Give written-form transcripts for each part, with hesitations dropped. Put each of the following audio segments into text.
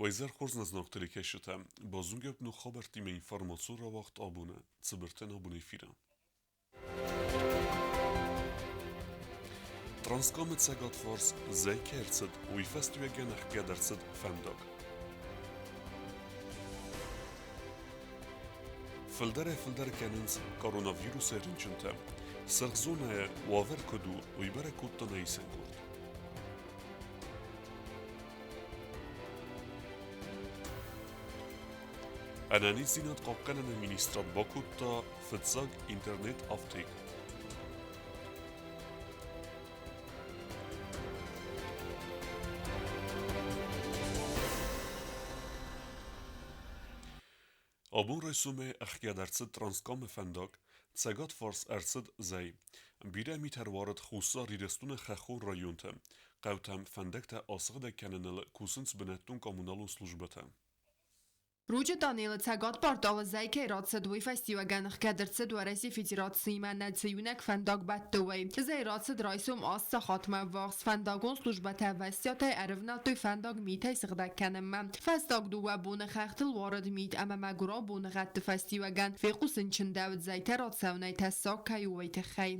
ویزر خورز نزناختری کشته بازونگب نو خبر تیم اینفارماسیون را وقت آبونه زبرتن آبونه فیرم ترانسکام تساقات فورس زي كيرسد ويفستو يجنح قدرسد فندق فلدر كاننس كورونا فيروس رنشنتا سرغزونا وافر كدو ويبركو التنايسن كورد أناني زينات قابقنا المينيسترات باكوتا فتزاق انترنت أفتيك آبون رسومه اخیادرسد ترانسکام فندق تساقات فارس ارسد زي بیره میتر وارد خوصا ریرستون خخور رایونته قوتم فندق تا آسغده کننل کوسنس بنتون کامونالو سلوجبته Ռուջը Դանիելը ցագատ պարտալը զայք է ռացդվի ֆեստիվալգանխ կդրցդ վարեսի ֆեդերացիի մանացյունակ ֆանդակ բատտովի զայրացդ ռայսում ասա խատմա վախս ֆանդագոն սլուժբաթա վասյատը արվնատու ֆանդակ միթայ սղդականեմ ֆեստակ դուա բունը խախտլ վարդ միտ ամամագուրա բունը ғատ ֆեստիվալգան ֆեқուսն չնդավդ զայթ ռացավնայ тасок каювай тхай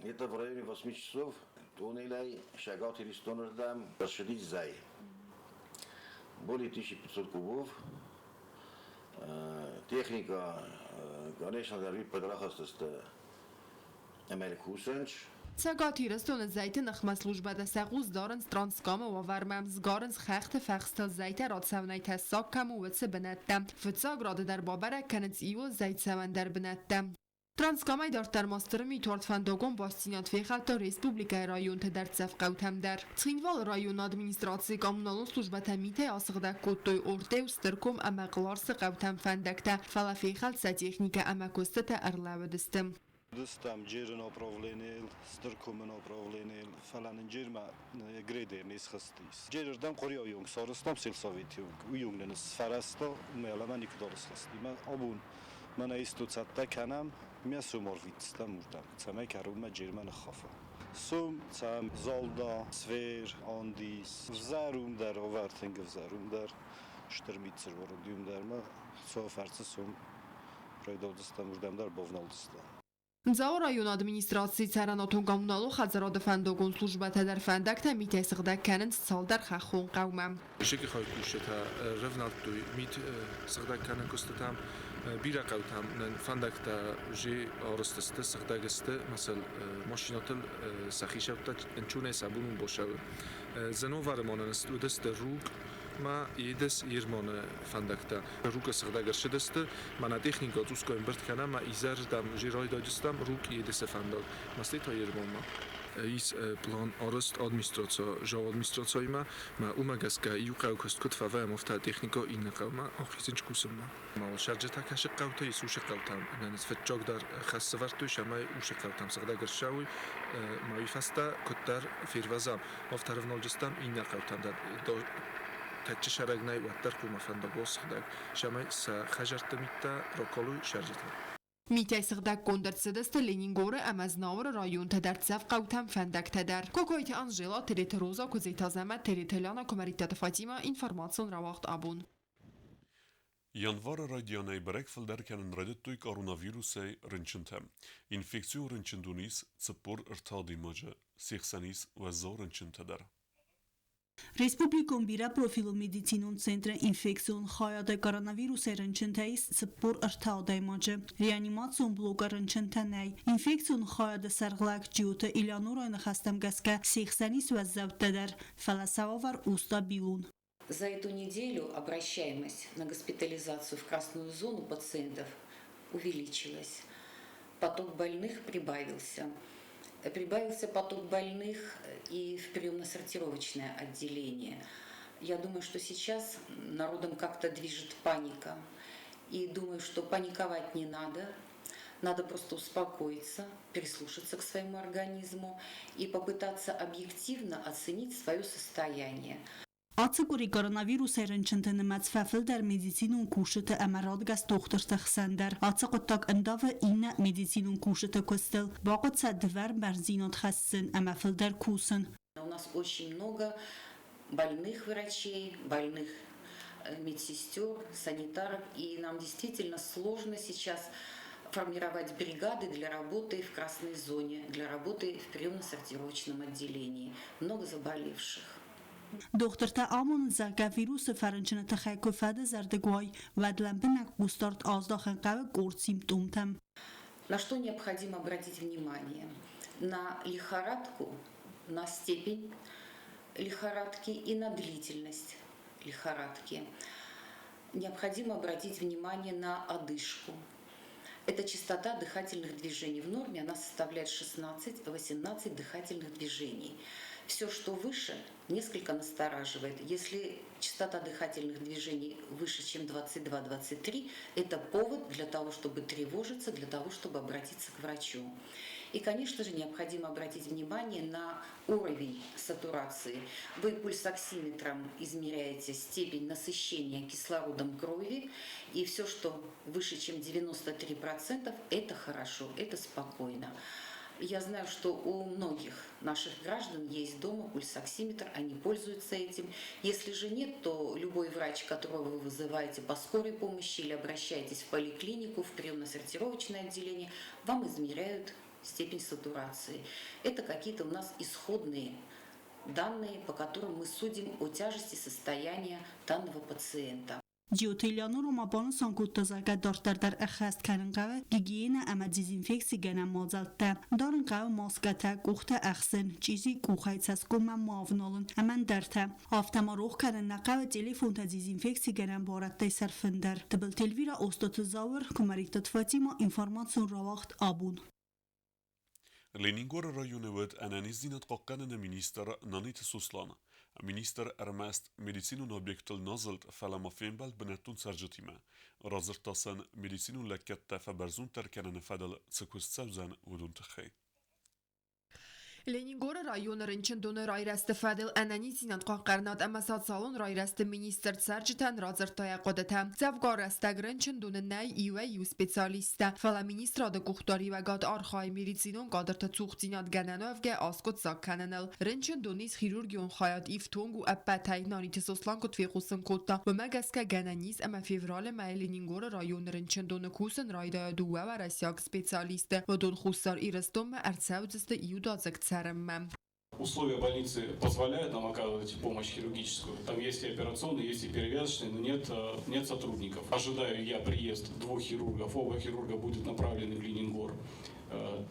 Это в районе 8 часов туннелей шагал Иристонердам расширить зай. Более 1500 кубов. Техника, конечно, дарвит подрахастыста Америкусенч. Ցագաթի ռստոնը զայտը նխմաս լուժբադը սաղուզ դորնց տրանսկամը ու վարմամ զգարնց խեղտը ֆեղստել զայտը ռացավնայ տասակ կամ ու վծը բնատտա վծակ ռադը դար բաբարը կնց իու զայտսավան դար բնատտա Տրանսկամայ դարտար մաստրմի թորդ ֆանդոգոն բաստինատ վեխալտը ռեսպուբլիկայ ռայոն դարձավ կավթամ դար Ցինվալ ռայոն ադմինիստրացիի կոմունալոն սլուժբաթամիթե ասղդակ կոտոյ օրտե ու ստրկում ամակլարսը կավթամ ֆանդակտա ֆալաֆեխալ սա տեխնիկա ամակոստը տա արլավը դստım Դստամ ջերն օպրովլենել, ստրկումն օպրովլենել, ֆալանն ջերմա գրեդերնից խստիս Ջերդամ կորիա յոնք սորստամ սելսովետյոնք ու յոնգնս ֆարաստո մելաման իքդորս խստի մա աբուն من ایستوцатта канам میسومور ویتستم مردم سمای کارم جرمان خافه سوم سام زالدا سفیر آندیس زاروم در آوردن گذارم در شترمیتر وردیم در ما سوفرس سوم پرایدادستم مردم در بافنالدستم Ձաո ռայոն ադմինիստրացիի ցարանոթուն կոմունալու խազարոդը ֆանդոգոն սլուժբաթա դար ֆանդակտա միթե սղդականն ցալդար խախուն qawma Շեկի խայքուշտա ռևնալտուի միտ սղդականն կոստամ բիրա qawtam ն ֆանդակտա ժի օրստստը սղդագստը մասալ մաշինատլ սախիշավտա ընչունե սաբուն բոշավ զնովարմանն ստուդստը ռուկ ما يدس يرمان فندكتا روك سخدا شدست من تکنیکا توس کویم برد کنم ما ایزر دم جیرای داجستم روک يدس فندک مستی تا يرمان ما ایس پلان آرست ادمنستراتسا جا ادمنستراتسای ما اومگس که یو قاو کست کت فوای مفتا تکنیکا این قاو ما آخیزنج کوسم ما شرجه تکش قاوتا یسوش قاوتام ننس فتجاگ در خاص ورتوش ما اوش قاوتام سخدا گرشاوی ما یفستا کت در فیروزام مفترف نالجستم این قاوتام در تچه شرگنای و ترکو مفندگوس خداگ شمای خجرت میتا رکالوی شرجت Միթե սղդակ կոնդրցդստը Լենինգորը ամազնավրը ռայոն դարձավ կավթամ ֆանդակտա դար Կոկոյթի Անժելա Տերեթրոզա Կոզեյթազամա Տերեթելյանը Կոմարիտատը Ֆատիմա ինֆորմացիոն ռավախտ աբուն Yanvar radyanay berek filderken redettoy koronavirusay rınçıntem. İnfeksiyon rınçındunis sıpor ırtadimacı 80 ve zor rınçıntedar. Ռեսպուբլիկոն բիրա պրոֆիլու մեդիցինոն ցենտրը ինֆեկցիոն խայադե կորոնավիրուսերն չընթայիս սպոր ըրթաուդայմաջը ռեանիմացիոն բլոկարն չընթանայ ինֆեկցիոն խայադե սարղլակ ջիոտը իլյանուրայնը խաստամ գասկա 80 ваззавтадар фаласавар устабилун За эту неделю обращаемость на госпитализацию в красную зону пациентов увеличилась. Поток больных прибавился. Прибавился поток больных и в приемно-сортировочное отделение. Я думаю, что сейчас народом как-то движет паника. И думаю, что паниковать не надо. Надо просто успокоиться, прислушаться к своему организму и попытаться объективно оценить свое состояние. Ացկուրի կորոնավիրուսերն չընտնմած ֆաֆլ դար մեդիցինուն կուշտը ամարադգաս դոկտորտը խսանդար ացկոտակ ընդավը ինը մեդիցինուն կուշտը կոստել բաղացա դվար բարձինոտ խասսն ամաֆլ դար կուսն У нас очень много больных врачей, больных медсестер, санитарок. И нам действительно сложно сейчас формировать бригады для работы в красной зоне, для работы в приемно-сортировочном отделении. Много заболевших. دخترتا آمون زرگا ویروس فرنچنه تخیکو فده زردگوی و دلمبنک گوستارت آزداخن قوه گورد سیمتومتم. На что необходимо обратить внимание? На лихорадку, на степень лихорадки и на длительность лихорадки. Необходимо обратить внимание на одышку. Эта частота дыхательных движений в норме, она составляет 16-18 дыхательных движений. Все, что выше, несколько настораживает. Если частота дыхательных движений выше, чем 22-23, это повод для того, чтобы тревожиться, для того, чтобы обратиться к врачу. И, конечно же, необходимо обратить внимание на уровень сатурации. Вы пульсоксиметром измеряете степень насыщения кислородом крови, и все, что выше, чем 93%, это хорошо, это спокойно. Я знаю, что у многих наших граждан есть дома пульсоксиметр, они пользуются этим. Если же нет, то любой врач, которого вы вызываете по скорой помощи или обращаетесь в поликлинику, в приемно-сортировочное отделение, вам измеряют степень сатурации. Это какие-то у нас исходные данные, по которым мы судим о тяжести состояния данного пациента. جیوتیلیانو رو ما بانو سانکوت تازاگه دارتر در اخست کنن قوه گیگین اما دیزینفکسی گنن مازالته دارن قوه ماسکته گوخته اخسن چیزی گوخای سسکو من معاونالن امن درته آفتما روخ کنن نقوه تلیفون تا دیزینفکسی گنن بارده سرفندر تبل تلویرا اوستات زاور کمریک تطفاتی ما انفارماتسون را وقت آبون لينينغور رايونود أنانيزينت قاقنا مينيستر نانيت سوسلان مينيستر أرماست ميديسينو نوبيكتل نازلت فلما فينبال بنتون سرجتيما رازرتاسن ميديسينو لكتا فبرزون تركنا فدل تسكوس سوزن ودون تخي Լենինգորը ռայոնը ռնչնդոնը ռայրաստը ֆադել անանիցինան ղանყարնատ ամասատ սալոն ռայրաստը մինիստր ծարջտան ռազրտոյա կոդետամ ծավգարաստագ ռնչնդոնը նայ իու սպեցիալիստը ֆալա մինիստրադը կուխտարի վագատ արխայ միրիցինոն կադրտը ծուղծինատ գանանով գե ասկոտ սակկանանել ռնչնդոնից խիրուրգիոն խայատ իվթոնգ ու ապպատայ նանիթը սոսլան կոտվի խուսն կոտա վմագասկա գանանիz ամա ֆևրալը մայ Լենինգորը ռայոնը ռնչնդոնը քուսն ռայդայա դուվա վարասյակ սպեցիալիստը ոդոն խուսար իրստոմը արցավձստը իու դածակ Условия больницы позволяют нам оказывать помощь хирургическую. Там есть и операционные, есть и перевязочные, но нет сотрудников. Ожидаю я приезд 2 хирургов. Оба хирурга будут направлены в Ленингор.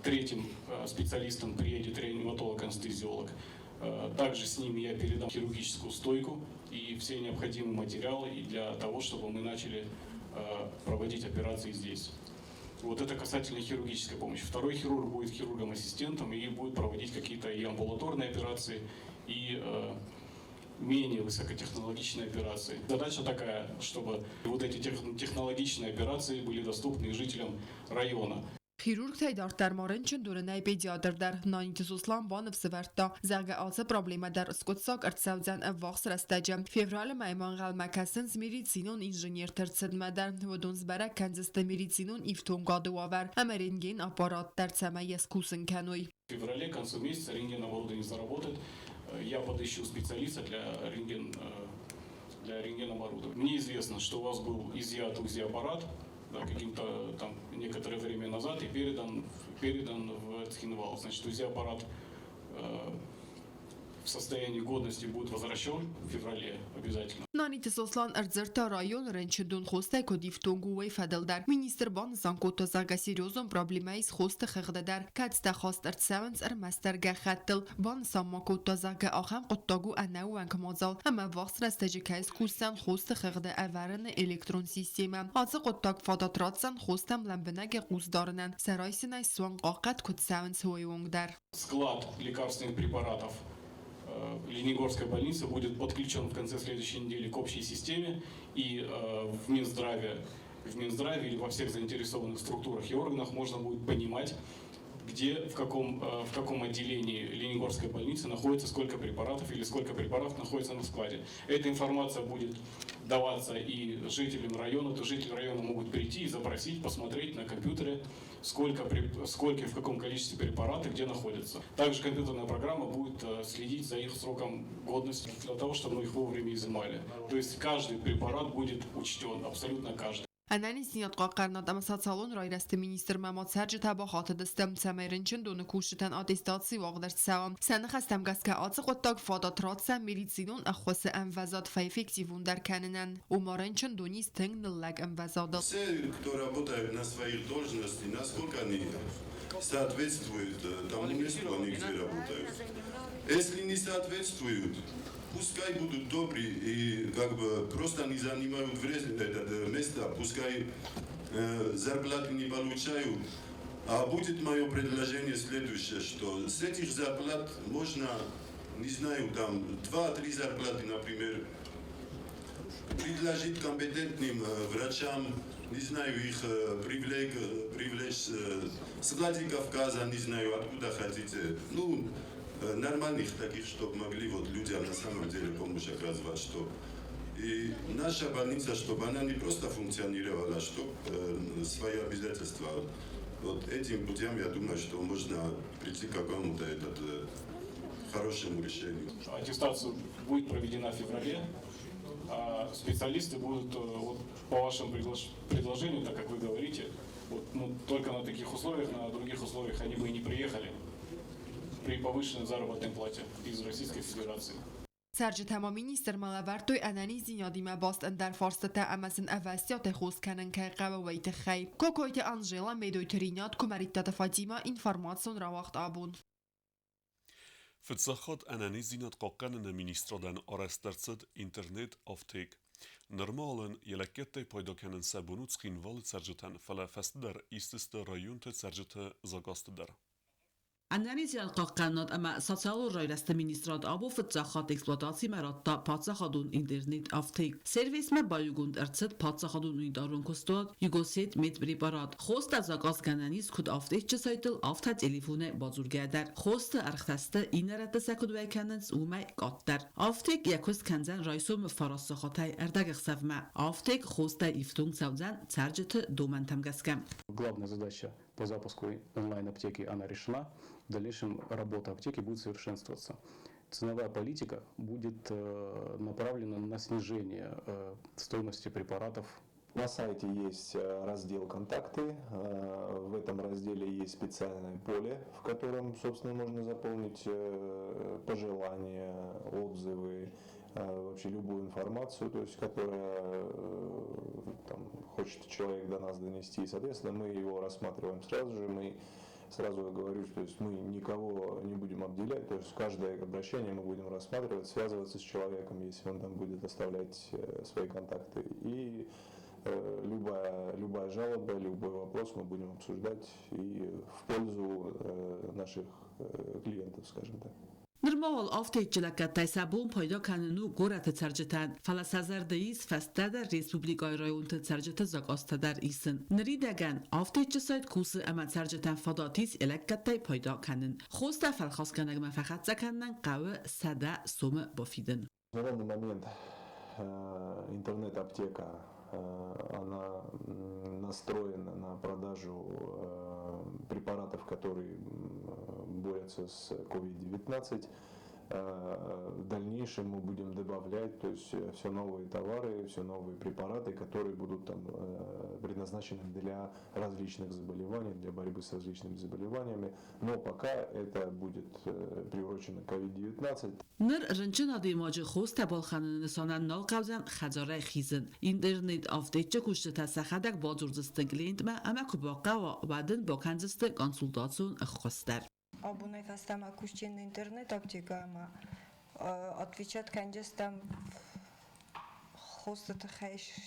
Третьим специалистом приедет реаниматолог-анестезиолог. Также с ними я передам хирургическую стойку и все необходимые материалы для того, чтобы мы начали проводить операции здесь. Вот это касательно хирургической помощи. Второй хирург будет хирургом-ассистентом и будет проводить какие-то и амбулаторные операции, и менее высокотехнологичные операции. Задача такая, чтобы вот эти технологичные операции были доступны жителям района. Chirurg tej dar marınçın dörünay pediatr dar nanit suslan banıv sıverta zerge alsa problema dar skotsak artsavzan evvax rastacam fevral mayman galmakasin medicinon injinier tertsedme dar vodons bara kanziste medicinon ifton gadover ameringin аппарат tertseme yeskusin kanoy. В феврале, к концу месяца, рентген-оборудование заработает. Я подыщу специалиста для рентген-оборудования. Мне известно, что у вас был изъят УЗИ-аппарат, да, каким-то там некоторое время назад и передан в Цхинвал. Значит, УЗИ-аппарат в состоянии годности будет возвращен в феврале обязательно. Nanit soslan erzerta rayon rençedun xoste kodiftongu ve fadildar. Minister ban zankoto zaga seriozon problemais xoste xigdadar. Katsta xost ertsavens master gaxattil. Ban sammakoto zaga axam qottagu anav vankmazal. Ama vaxt rastejikais kusan xoste xigda avaran elektron sistema. Azı qottak fadatratsan xostam lambenage quzdarnan. Saraysinay suan qaqat kotsavens hoyongdar. Склад лекарственных препаратов Ленингорской больницы будет подключен в конце следующей недели к общей системе, и в Минздраве или во всех заинтересованных структурах и органах можно будет понимать, где, в каком отделении Ленингорской больницы находится сколько препаратов или сколько препаратов находится на складе. Эта информация будет даваться и жителям района, то жители района могут прийти и запросить, посмотреть на компьютере, сколько и в каком количестве препараты где находятся. Также компьютерная программа будет следить за их сроком годности для того, чтобы мы их вовремя изымали. То есть каждый препарат будет учтен, абсолютно каждый. Anani Sinat Qaqarnad ama Sasalon Rayrasti Minister Mamad Serge Tabahat destem Samerenchen Dune Kushten Attestacji Wagder Sawam. Sen خستم گس که آتش قطع فادا تراتسم میلیسینون اخوس انفزاد فایفکتیون در کننن و مارنچن دونیست تنگ نلگ انفزاد. Все, кто работает на своих должностях, насколько они соответствуют тому месту, они где работают. Если не соответствуют, пускай будут добры и как бы просто не занимают это место, пускай зарплаты не получают. А будет мое предложение следующее, что с этих зарплат можно, не знаю, там 2-3 зарплаты, например, предложить компетентным врачам, не знаю, их привлечь с Владикавказа, не знаю, откуда хотите. Ну, нормальных таких, чтобы могли вот людям на самом деле помочь оказывать, что и наша больница, чтобы она не просто функционировала, чтобы свои обязательства. Вот этим путем, я думаю, что можно прийти к какому-то хорошему решению. Аттестация будет проведена в феврале, а специалисты будут, вот, по вашему предложению, так как вы говорите, вот, ну, только на таких условиях, на других условиях они бы и не приехали при повышенной заработной плате из Российской Федерации. Serge Tema Minister Malabartoy Anani Zinyadi ma bast در فارسته امسن اوستیات خوز کنن که قوایت خی کوکویت انجلا میدویترینات کمریتات فاطیما اینفورماسیون را وقت آبون. Fëtësakhat anani zinat qoqqanë në ministrodan arrestarcët internet aftek. Normalen jelekette pajdokanën sabunut skin valit sergjëtan fala fastdar ististe rajun të sergjëtë zagastdar. Analizia qaqannat ama Sosial Rayrasta Ministrat Abu Fıtsaxat eksploatatsiya maratta patsaxadun internet aftek. Servis me bayugund ertset patsaxadun uydarun kostad yugoset met preparat. Xost az agaz gananiz kud aftek çesaytıl afta telefone bazurgader. Xost arxtaste ineratte sakud vekanens umay qattar. Aftek yakos kanzan raysum farasakhatay erdagh savma. Aftek xosta iftung savzan sarjete domantam gaskam. Главная задача по запуску онлайн-аптеки, она решена. В дальнейшем работа аптеки будет совершенствоваться. Ценовая политика будет направлена на снижение стоимости препаратов. На сайте есть раздел «Контакты». В этом разделе есть специальное поле, в котором, собственно, можно заполнить пожелания, отзывы, вообще любую информацию, то есть, которая там, хочет человек до нас донести. И, соответственно, мы его рассматриваем сразу же. Мы сразу говорю, что есть, мы никого не будем обделять, то есть каждое обращение мы будем рассматривать, связываться с человеком, если он там будет оставлять свои контакты. И любая жалоба, любой вопрос мы будем обсуждать и в пользу наших клиентов, скажем так. Normal aftekçilaka taysabun payda kanunu gorata terceten falasazerdeyiz fasta der Respublikay rayonta tercete zagasta der isin. Neridegan aftekçi sayt kusu ama terceten fadatis elakatay payda kanun. Xosta falxaskanag mafaqat zakandan qawa sada somu bafidin. На данный момент интернет-аптека она настроена на продажу препаратов, которые борются с COVID-19. В дальнейшем мы будем добавлять, то есть все новые товары, все новые препараты, которые будут там предназначены для различных заболеваний, для борьбы с различными заболеваниями. Но пока это будет приурочено к COVID-19. Нэр рэнчэн адимажи хоста балханын нысанан нал qavzan xazara xizin. Internet aftekçi kuştu tasakhadak bazurdzısты klientma ama kubaqa va badin bakanzısты konsultasyon ıxqastar. Абунай хастам акушчен интернет аптека, ама отвечать, конечно, там хост это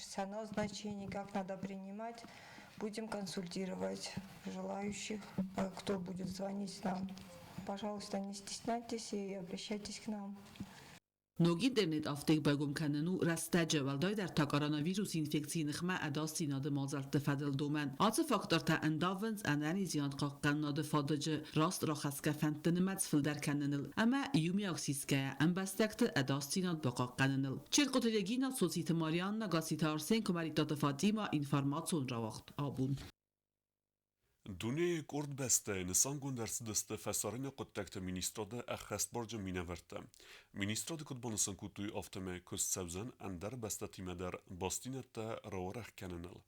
само значение, как надо принимать. Будем консультировать желающих, кто будет звонить нам. Пожалуйста, не стесняйтесь и обращайтесь к нам. Nog internet aftek bagum kanenu rastaja waldai der ta coronavirus infekcji nchma adasti nade mazalt fadel domen. Atse faktor ta endavens analiziant qaqqan nade fadaje rast ra khaska fentenmats fil der kanenil. Ama yumi oksiska ambastakte adasti nad baqaqanenil. Çirqotelegina sosite marian nagasita arsen komaritat Fatima information rawacht abun. Dune kord beste nisan göndersi deste fesarine quttakte ministrode akhast borca mineverte. Ministrode kutbanısan kutuyu afteme köst sevzen ender beste timeder bastinette rawarech kenenel.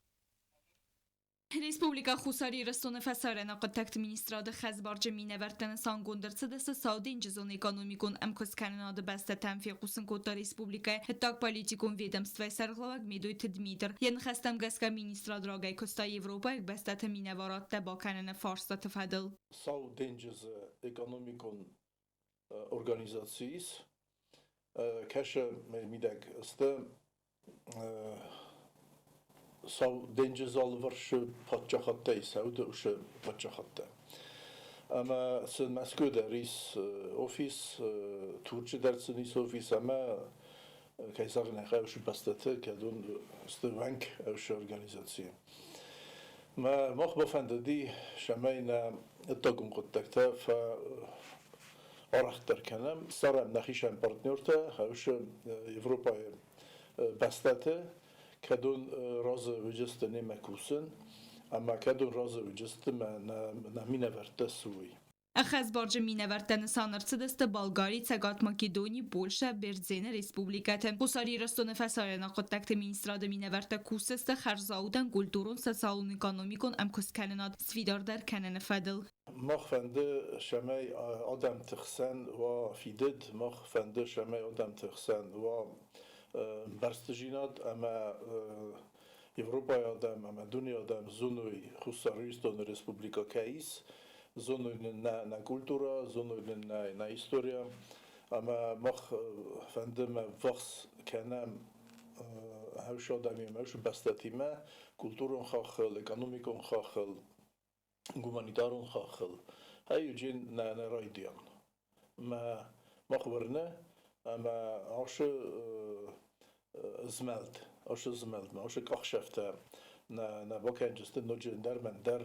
Республика Хусари растone фасарена قطعت ministrade خزبارج مینورتن سانگوندرس دست ساودین جزون экономикун اмкосканенады баста тәмфиқусын кота республика хеттак политикун ведомства сарглавак медуйт Дмитр. Ен хастам гаска министрад рагай коста Европа баста миневарат ба канене фарста тфадл. Саудин жез экономикун организациис кеше мидак сте Sau dengezalı var şu patçahatta ise o da şu patçahatta. Ama sen Moskva'da reis ofis, Türkçe dersiniz ofis ama kaysağı ne şu bastatı kadın stüvank şu organizasyon. Ma mخبفند دي شمينا التقم قدكتا ف أرختر كلام صار نخيشان بارتنرتا هاوش أوروبا باستاته كدون راز وجست نمكوسن أما كدون راز وجست ما نمينا ورتسوي خزبارج مینورتن سانرڅ دست بالگاری څګات مکیدونی پولشا برزین республикатен Хусари растone фасарена قطعت министрade مینورت کوسست خرزاودن کلتورون سسالون اکونومیکون امکوسکننات سویدار در کنن فدل مخفنده شمای آدم تخسن و فیدد مخفنده شمای آدم تخسن و برستجینات اما Evropa آدم اما دنیا آدم زونوی Хусари растone республика کیس زونوی نه کلتورا زونوی نه هیستوریا اما مخ فندم وقت کنم هوش آدمی هوش بستتیمه کلتورون خاخل اکونومیکون خاخل گومانیتارون خاخل هایو جین نه رایدیان ما مخبرنه اما عاش زملت ما عاش کاخشفته نه باکنجسته نوجن در من در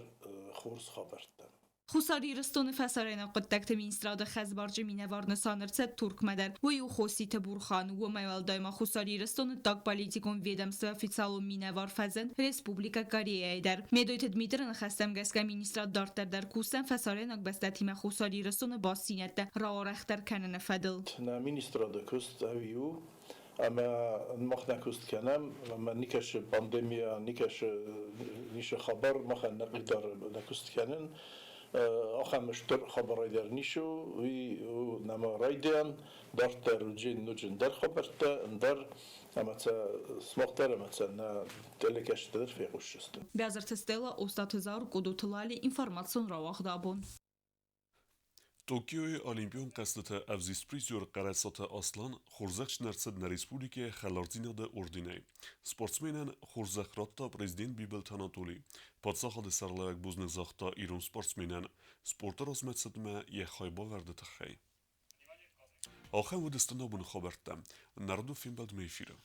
خورس خبرته Хусари растone фасарена قطعت министрade خزبارج مینوارن سانرڅ ترکمدر و یو خوسیت بورخان و میوالدایما Хусари растone так политикон ведомства официалу مینوار фазен республика Корея در медойт Дмитрин хастам гаска министрад дартер در کوسن фасарена бастатима Хусари растone басинет راورختر کنن فدل نه ministrade kust aviu اما مخنا كست كلام لما نكش بانديميا نكش نيش خبر مخنا نقدر نكست كلام آخر مشتر خبر ایدر نیشو وی نما رایدیان دارتر جین نوجن در خبرته اندر اما تا سماقتر اما تا نه تلکشتر فیقوشست. بیازر تستلا استاد هزار قدوتلالی انفرماسیون را واخدابون. Tokyo'yu Olimpiyon qasdata avzisprizyur qarasata aslan Xurzaq şnartsad na Respublike Xalardzinada ordinay. Sportsmenen Xurzaq ratta prezident Bibel Tanatoli. Padsaxada sarlavak buznik zaxta İran sportsmenen sporta rozmetsadma ye xayba verdi taxay. Axan vodistana bunu xabartda. Narodu film bad meyfira.